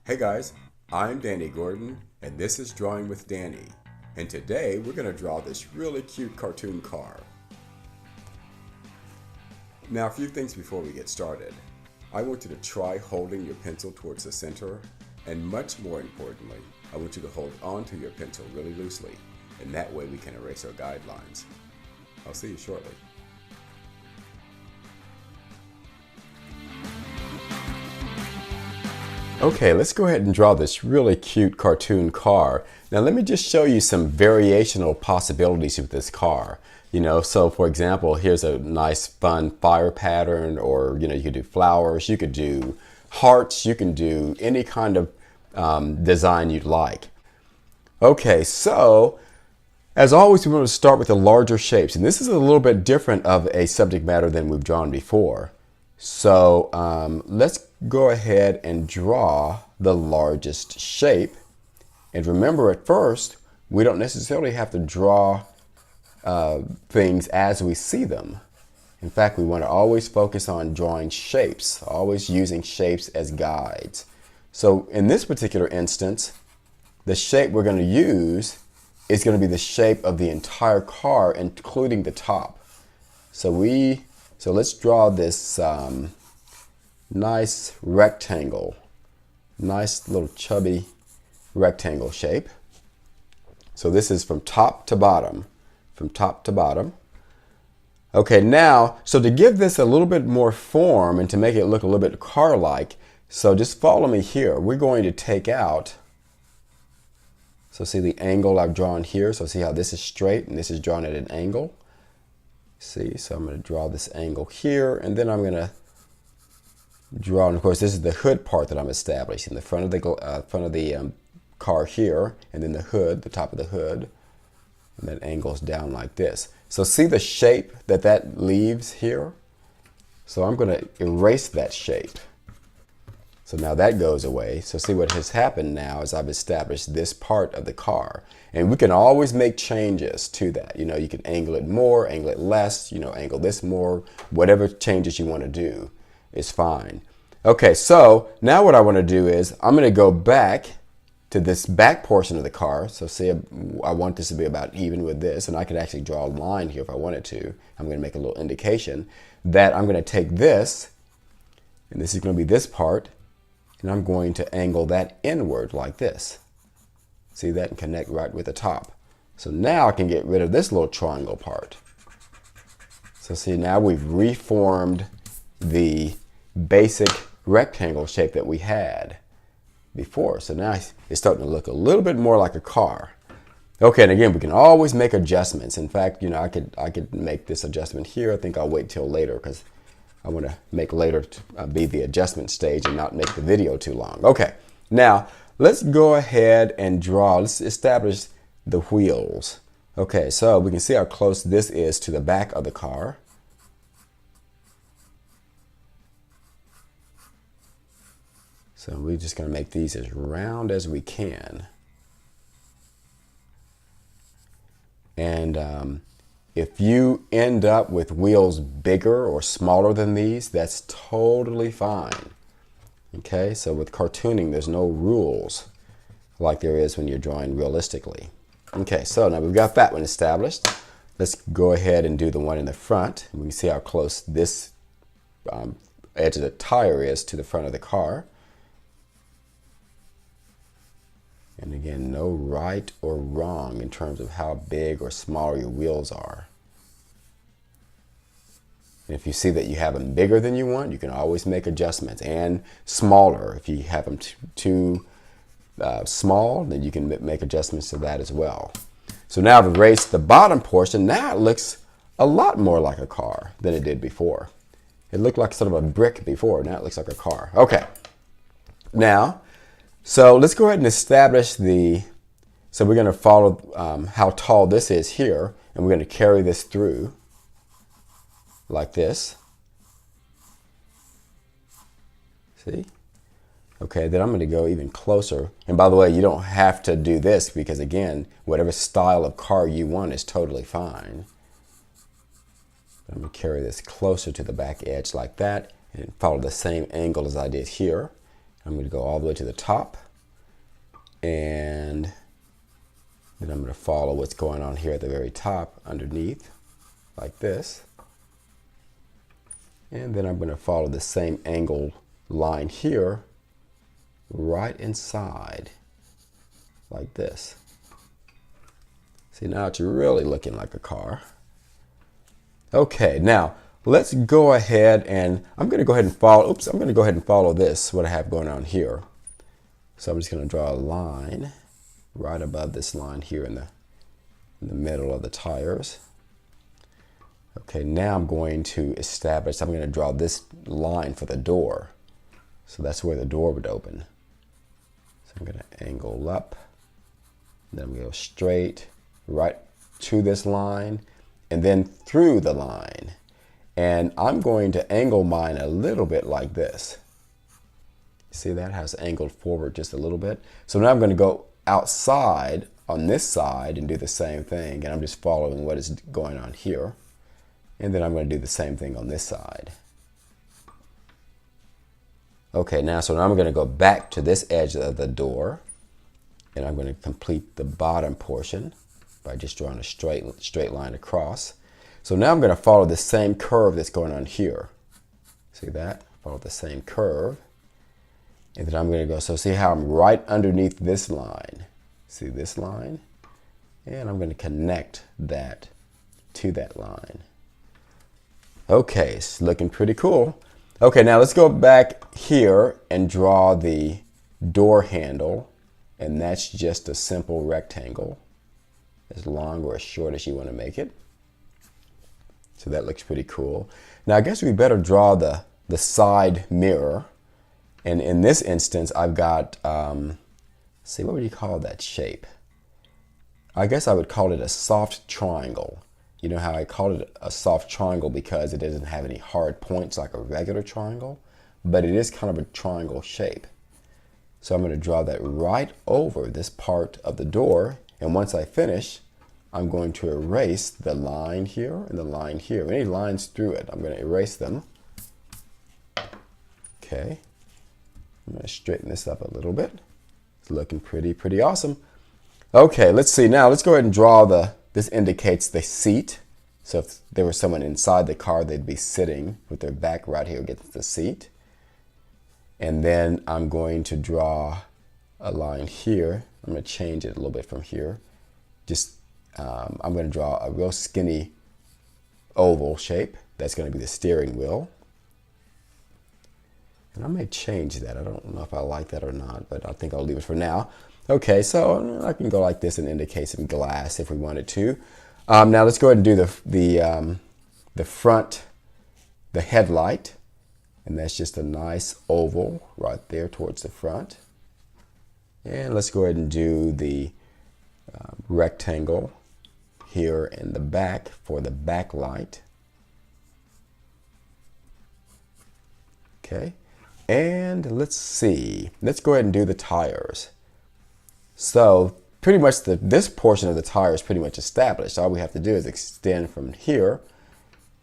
Hey guys, I'm Danny Gordon, and this is Drawing with Danny. And today we're going to draw this really cute cartoon car. Now, a few things before we get started. I want you to try holding your pencil towards the center, and much more importantly, I want you to hold onto your pencil really loosely, and that way we can erase our guidelines. I'll see you shortly. Okay, let's go ahead and draw this really cute cartoon car. Now let me just show you some variational possibilities with this car. So for example, here's a nice fun fire pattern, or you could do flowers, you could do hearts, you can do any kind of design you'd like. Okay, so as always, we want to start with the larger shapes, and this is a little bit different of a subject matter than we've drawn before. So let's go ahead and draw the largest shape. And remember, at first, we don't necessarily have to draw things as we see them. In fact, we want to always focus on drawing shapes, always using shapes as guides. So in this particular instance, the shape we're going to use is going to be the shape of the entire car, including the top. So let's draw this nice rectangle, nice little chubby rectangle shape. So this is from top to bottom, from top to bottom. Okay, now, so to give this a little bit more form and to make it look a little bit car-like, so just follow me here. We're going to take out, so see the angle I've drawn here. So see how this is straight and this is drawn at an angle. See, so I'm going to draw this angle here, and then I'm going to draw, and of course this is the hood part that I'm establishing, the front of the car here, and then the hood, the top of the hood, and that angles down like this. So see the shape that leaves here? So I'm going to erase that shape. So now that goes away. So see what has happened now is I've established this part of the car. And we can always make changes to that. You can angle it more, angle it less, angle this more, whatever changes you want to do is fine. Okay, so now what I want to do is I'm going to go back to this back portion of the car. So see, I want this to be about even with this, and I could actually draw a line here if I wanted to. I'm going to make a little indication that I'm going to take this, and this is going to be this part, and I'm going to angle that inward like this. See that, and connect right with the top. So now I can get rid of this little triangle part. So see, now we've reformed the basic rectangle shape that we had before. So now it's starting to look a little bit more like a car. Okay, and again, we can always make adjustments. In fact, I could make this adjustment here. I think I'll wait till later because I want to make later be the adjustment stage and not make the video too long. Okay, now let's go ahead and draw. Let's establish the wheels. Okay, so we can see how close this is to the back of the car. So we're just going to make these as round as we can. And if you end up with wheels bigger or smaller than these, that's totally fine. Okay, so with cartooning, there's no rules like there is when you're drawing realistically. Okay, so now we've got that one established. Let's go ahead and do the one in the front. We can see how close this edge of the tire is to the front of the car. And again, no right or wrong in terms of how big or small your wheels are. And if you see that you have them bigger than you want, you can always make adjustments. And smaller, if you have them too small, then you can make adjustments to that as well. So now I've erased the bottom portion. Now it looks a lot more like a car than it did before. It looked like sort of a brick before. Now it looks like a car. Okay. Now, so let's go ahead and establish so we're going to follow how tall this is here, and we're going to carry this through like this. See? Okay, then I'm going to go even closer. And by the way, you don't have to do this because, again, whatever style of car you want is totally fine. I'm going to carry this closer to the back edge like that and follow the same angle as I did here. I'm going to go all the way to the top, and then I'm going to follow what's going on here at the very top underneath, like this. And then I'm going to follow the same angle line here right inside, like this. See, now it's really looking like a car. Okay, now let's go ahead and I'm going to go ahead and follow, I'm going to go ahead and follow this, what I have going on here. So I'm just going to draw a line right above this line here in the middle of the tires. Okay, now I'm going to establish, I'm going to draw this line for the door. So that's where the door would open. So I'm going to angle up, then I'm going to go straight right to this line and then through the line. And I'm going to angle mine a little bit like this. See, that has angled forward just a little bit. So now I'm going to go outside on this side and do the same thing. And I'm just following what is going on here. And then I'm going to do the same thing on this side. Okay, now I'm going to go back to this edge of the door. And I'm going to complete the bottom portion by just drawing a straight line across. So now I'm going to follow the same curve that's going on here. See that? Follow the same curve. And then I'm going to go, so see how I'm right underneath this line. See this line? And I'm going to connect that to that line. Okay, it's looking pretty cool. Okay, now let's go back here and draw the door handle. And that's just a simple rectangle, as long or as short as you want to make it. So that looks pretty cool. Now I guess we better draw the side mirror. And in this instance, I've got, see, what would you call that shape? I guess I would call it a soft triangle. You know how I call it a soft triangle because it doesn't have any hard points like a regular triangle, but it is kind of a triangle shape. So I'm going to draw that right over this part of the door. And once I finish, I'm going to erase the line here and the line here. Any lines through it, I'm going to erase them. Okay. I'm going to straighten this up a little bit. It's looking pretty awesome. Okay, let's see. Now let's go ahead and draw this indicates the seat. So if there was someone inside the car, they'd be sitting with their back right here against the seat. And then I'm going to draw a line here. I'm going to change it a little bit from here. I'm going to draw a real skinny oval shape. That's going to be the steering wheel. And I may change that. I don't know if I like that or not, but I think I'll leave it for now. Okay, so I can go like this and indicate some glass if we wanted to. Now let's go ahead and do the front, the headlight. And that's just a nice oval right there towards the front. And let's go ahead and do the rectangle here in the back for the backlight. Okay, and let's see. Let's go ahead and do the tires. So pretty much this portion of the tire is pretty much established. All we have to do is extend from here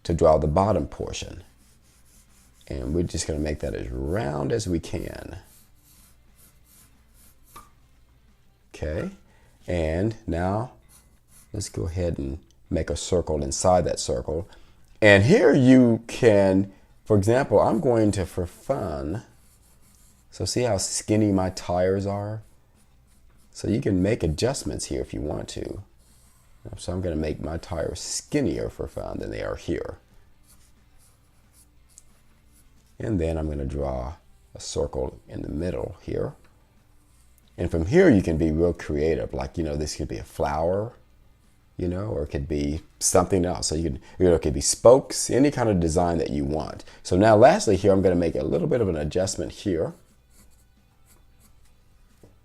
to draw the bottom portion. And we're just going to make that as round as we can. Okay, and now let's go ahead and make a circle inside that circle. And here you can, for example, I'm going to, for fun, so see how skinny my tires are? So you can make adjustments here if you want to. So I'm going to make my tires skinnier for fun than they are here. And then I'm going to draw a circle in the middle here. And from here you can be real creative. Like, this could be a flower, or it could be something else. So it could be spokes, any kind of design that you want. So now lastly here, I'm going to make a little bit of an adjustment here.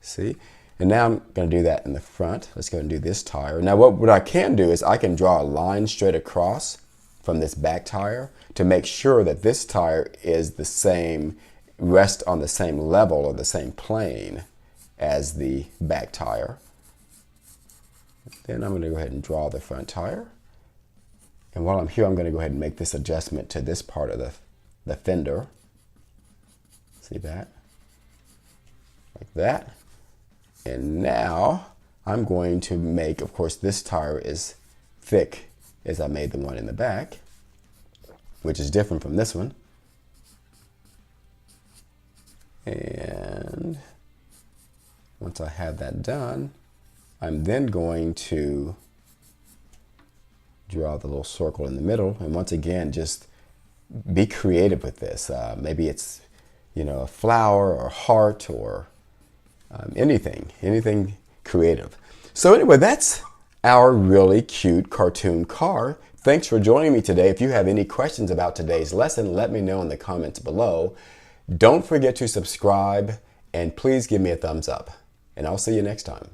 See? And now I'm going to do that in the front. Let's go ahead and do this tire. Now what I can do is I can draw a line straight across from this back tire to make sure that this tire is the same, rest on the same level or the same plane as the back tire. Then I'm going to go ahead and draw the front tire. And while I'm here, I'm going to go ahead and make this adjustment to this part of the fender. See that? like that. And now I'm going to make, of course, this tire is thick as I made the one in the back, which is different from this one. And once I have that done, I'm then going to draw the little circle in the middle. And once again, just be creative with this. Maybe it's, a flower or a heart or anything creative. So anyway, that's our really cute cartoon car. Thanks for joining me today. If you have any questions about today's lesson, let me know in the comments below. Don't forget to subscribe and please give me a thumbs up. And I'll see you next time.